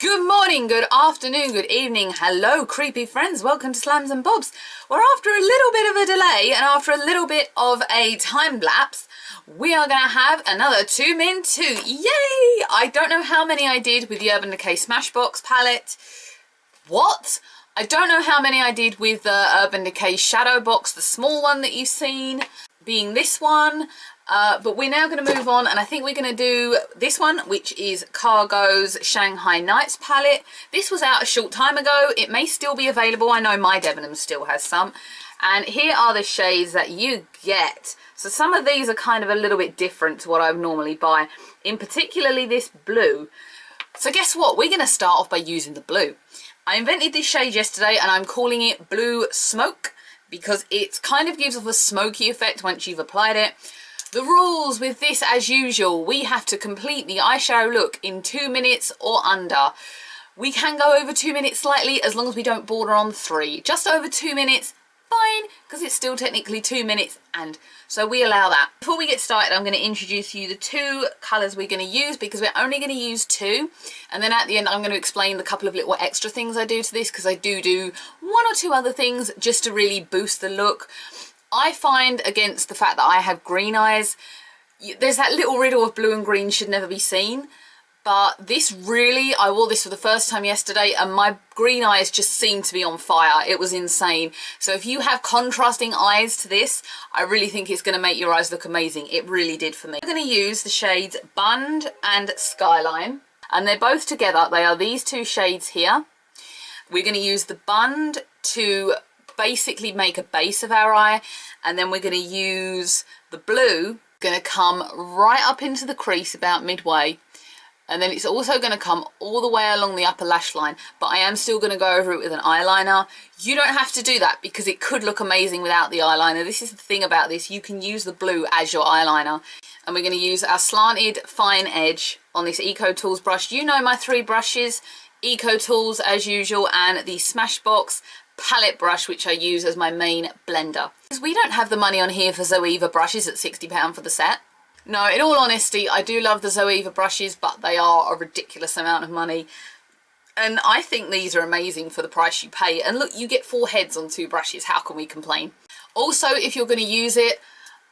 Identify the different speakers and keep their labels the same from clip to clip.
Speaker 1: Good morning, good afternoon, good evening, hello creepy friends, welcome to Slams and Bobs, where after a little bit of a delay and after a little bit of a time lapse, we are going to have another 2min2. Yay! I don't know how many I did with the Urban Decay Smashbox palette. What? I don't know how many I did with the Urban Decay Shadow Box, the small one that you've seen, being this one. But we're now going to move on, and I think we're going to do this one, which is Cargo's Shanghai Nights palette. This was out a short time ago. It may still be available. I know my Debenham still has some. And here are the shades that you get. So some of these are kind of a little bit different to what I would normally buy, in particularly this blue. So guess what? We're going to start off by using the blue. I invented this shade yesterday, and I'm calling it Blue Smoke because it kind of gives off a smoky effect once you've applied it. The rules with this, as usual, we have to complete the eyeshadow look in 2 minutes or under. We can go over 2 minutes slightly as long as we don't border on 3. Just over 2 minutes, fine, because it's still technically 2 minutes, and so we allow that. Before we get started, I'm going to introduce you the 2 colours we're going to use because we're only going to use 2. And then at the end, I'm going to explain the couple of little extra things I do to this because I do 1 or 2 other things just to really boost the look. I find, against the fact that I have green eyes, there's that little riddle of blue and green should never be seen. But this really, I wore this for the first time yesterday and my green eyes just seemed to be on fire. It was insane. So if you have contrasting eyes to this, I really think it's going to make your eyes look amazing. It really did for me. I'm going to use the shades Bund and Skyline. And they're both together. They are these 2 shades here. We're going to use the Bund to basically make a base of our eye, and then we're going to use the blue, going to come right up into the crease about midway, and then it's also going to come all the way along the upper lash line, but I am still going to go over it with an eyeliner. You don't have to do that because it could look amazing without the eyeliner. This is the thing about this, you can use the blue as your eyeliner. And we're going to use our slanted fine edge on this Eco Tools brush. You know my 3 brushes, Eco Tools as usual, and the Smashbox palette brush, which I use as my main blender. Because we don't have the money on here for Zoeva brushes at £60 for the set. No, in all honesty, I do love the Zoeva brushes, but they are a ridiculous amount of money. And I think these are amazing for the price you pay. And look, you get 4 heads on 2 brushes. How can we complain? Also, if you're going to use it,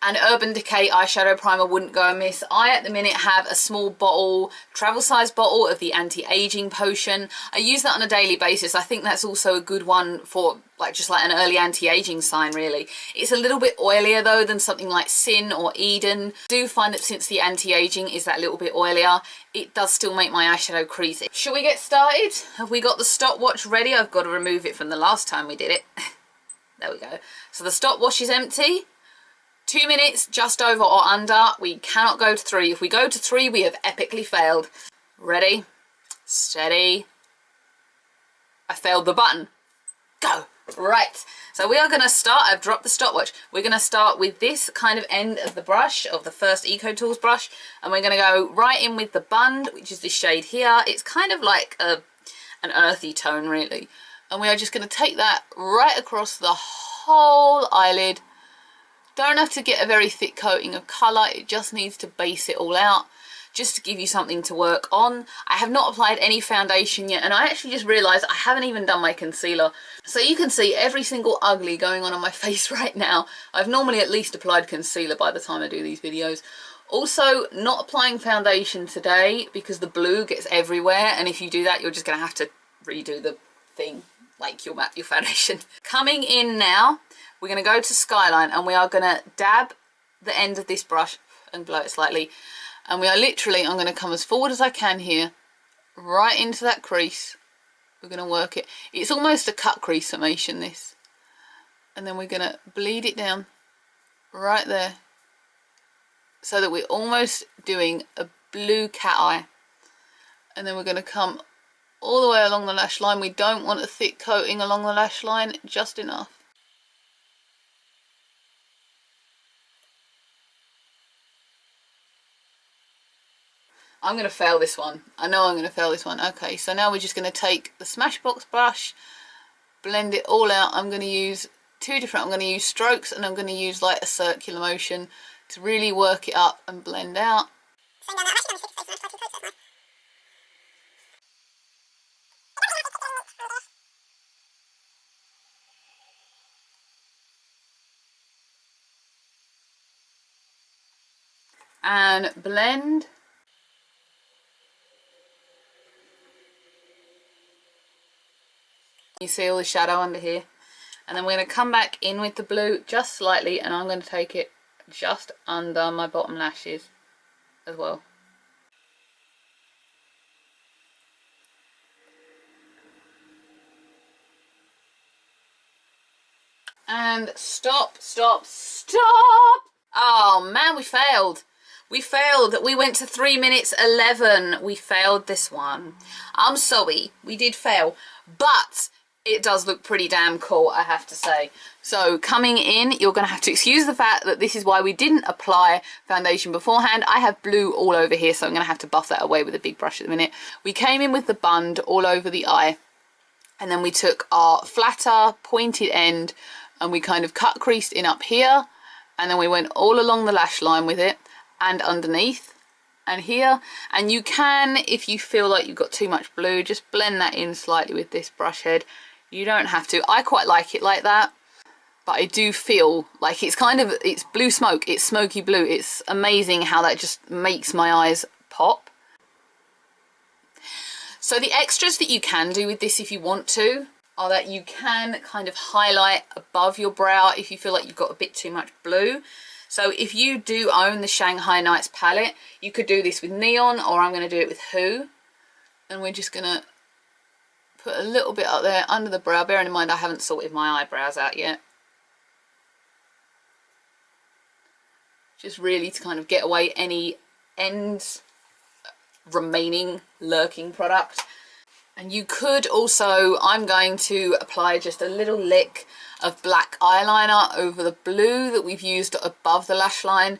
Speaker 1: an Urban Decay eyeshadow primer wouldn't go amiss. I, at the minute, have a small bottle, travel size bottle of the anti-aging potion. I use that on a daily basis. I think that's also a good one for just like an early anti-aging sign, really. It's a little bit oilier though than something like Sin or Eden. I do find that since the anti-aging is that little bit oilier, it does still make my eyeshadow crease. Shall we get started? Have we got the stopwatch ready? I've got to remove it from the last time we did it. There we go. So the stopwatch is empty. 2 minutes, just over or under. We cannot go to 3. If we go to 3, we have epically failed. Ready, steady. I failed the button. Go. Right. So we are going to start. I've dropped the stopwatch. We're going to start with this kind of end of the brush, of the first Eco Tools brush. And we're going to go right in with the Bund, which is this shade here. It's kind of like an earthy tone, really. And we are just going to take that right across the whole eyelid. Don't have to get a very thick coating of colour, it just needs to base it all out, just to give you something to work on. I have not applied any foundation yet, and I actually just realised I haven't even done my concealer. So you can see every single ugly going on my face right now. I've normally at least applied concealer by the time I do these videos. Also, not applying foundation today because the blue gets everywhere, and if you do that, you're just going to have to redo the thing, like your foundation. Coming in now, we're going to go to Skyline and we are going to dab the end of this brush and blow it slightly. And we are literally, I'm going to come as forward as I can here, right into that crease. We're going to work it. It's almost a cut crease summation, this. And then we're going to bleed it down right there so that we're almost doing a blue cat eye. And then we're going to come all the way along the lash line. We don't want a thick coating along the lash line, just enough. I'm going to fail this one. I know I'm going to fail this one. Okay, so now we're just going to take the Smashbox brush, blend it all out. I'm going to use 2 different, I'm going to use strokes and I'm going to use like a circular motion to really work it up and blend out. and blend. You see all the shadow under here? And then we're going to come back in with the blue just slightly, and I'm going to take it just under my bottom lashes as well. And stop, stop, stop! Oh man, we failed. We failed. We went to 3 minutes 11. We failed this one. I'm sorry, we did fail. But it does look pretty damn cool, I have to say. So coming in, you're going to have to excuse the fact that this is why we didn't apply foundation beforehand. I have blue all over here, so I'm going to have to buff that away with a big brush at the minute. We came in with the bund all over the eye, and then we took our flatter pointed end and we kind of cut creased in up here, and then we went all along the lash line with it and underneath and here. And you can, if you feel like you've got too much blue, just blend that in slightly with this brush head. You don't have to. I quite like it like that, but I do feel like it's kind of, it's blue smoke, it's smoky blue. It's amazing how that just makes my eyes pop. So the extras that you can do with this if you want to are that you can kind of highlight above your brow if you feel like you've got a bit too much blue. So if you do own the Shanghai Nights palette, you could do this with Neon, or I'm going to do it with Who. And we're just going to put a little bit up there under the brow, bearing in mind I haven't sorted my eyebrows out yet. Just really to kind of get away any ends remaining lurking product. And you could also, I'm going to apply just a little lick of black eyeliner over the blue that we've used above the lash line.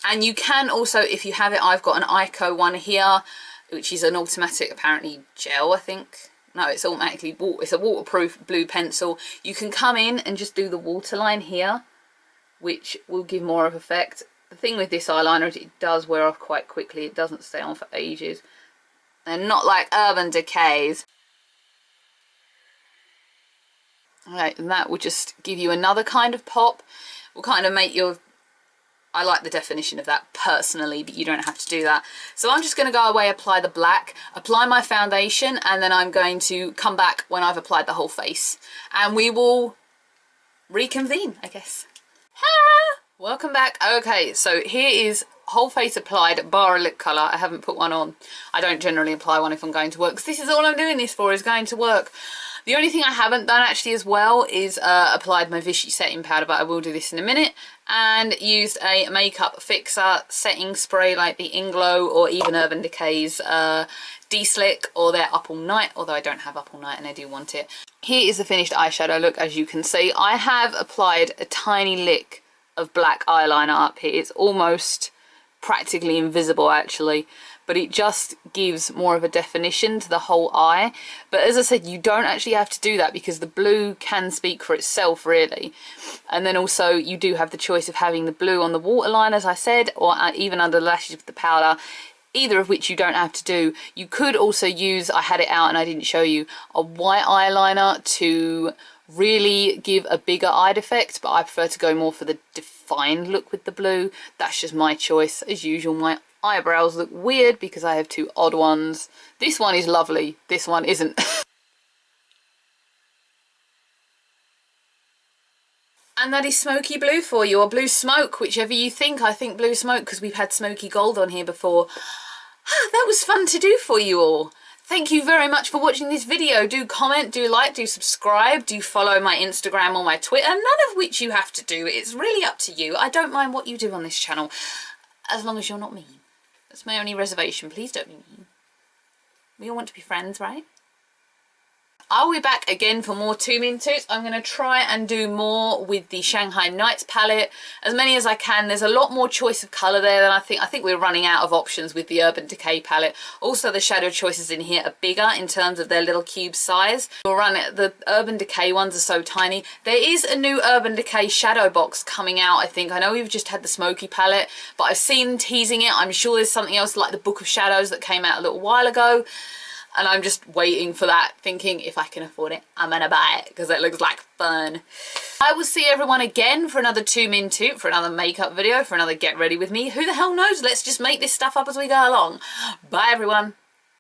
Speaker 1: And you can also, if you have it, I've got an Ico one here, which is an automatic, apparently gel, I think. No, it's automatically, it's a waterproof blue pencil. You can come in and just do the waterline here, which will give more of effect. The thing with this eyeliner is it does wear off quite quickly. It doesn't stay on for ages. They're not like Urban Decay's. Okay, and that will just give you another kind of pop. Will kind of make your... I like the definition of that personally, but you don't have to do that. So I'm just going to go away, apply the black, apply my foundation, and then I'm going to come back when I've applied the whole face. And we will reconvene, I guess. Ha! Welcome back. Okay, so here is whole face applied, bar a lip colour. I haven't put one on. I don't generally apply one if I'm going to work, because this is all I'm doing this for, is going to work. The only thing I haven't done actually as well is applied my Vichy setting powder, but I will do this in a minute, and used a makeup fixer setting spray like the Inglow or even Urban Decay's D-Slick or their Up All Night, although I don't have Up All Night and I do want it. Here is the finished eyeshadow look. As you can see, I have applied a tiny lick of black eyeliner up here. It's almost practically invisible actually, but it just gives more of a definition to the whole eye. But as I said, you don't actually have to do that because the blue can speak for itself really. And then also you do have the choice of having the blue on the waterline, as I said, or even under the lashes with the powder, either of which you don't have to do. You could also use, I had it out and I didn't show you, a white eyeliner to really give a bigger eye effect, but I prefer to go more for the defined look with the blue. That's just my choice. As usual, my eyebrows look weird because I have two odd ones. This one is lovely, this one isn't. And that is smoky blue for you, or blue smoke, whichever you think. I think blue smoke because we've had smoky gold on here before. That was fun to do for you all. Thank you very much for watching this video. Do comment, do like, do subscribe, do follow my Instagram or my Twitter, none of which you have to do. It's really up to you. I don't mind what you do on this channel, as long as you're not mean. That's my only reservation. Please don't be mean. We all want to be friends, right? I'll be back again for more TwoMinToots. I'm going to try and do more with the Shanghai Nights palette, as many as I can. There's a lot more choice of colour there than I think we're running out of options with the Urban Decay palette. Also, the shadow choices in here are bigger in terms of their little cube size. We'll run it. The Urban Decay ones are so tiny. There is a new Urban Decay shadow box coming out, I think. I know we've just had the Smoky palette, but I've seen teasing it. I'm sure there's something else like the Book of Shadows that came out a little while ago. and I'm just waiting for that, thinking if I can afford it, I'm gonna buy it because it looks like fun. I will see everyone again for another TwoMinToots, for another makeup video, for another get ready with me. Who the hell knows? Let's just make this stuff up as we go along. Bye everyone.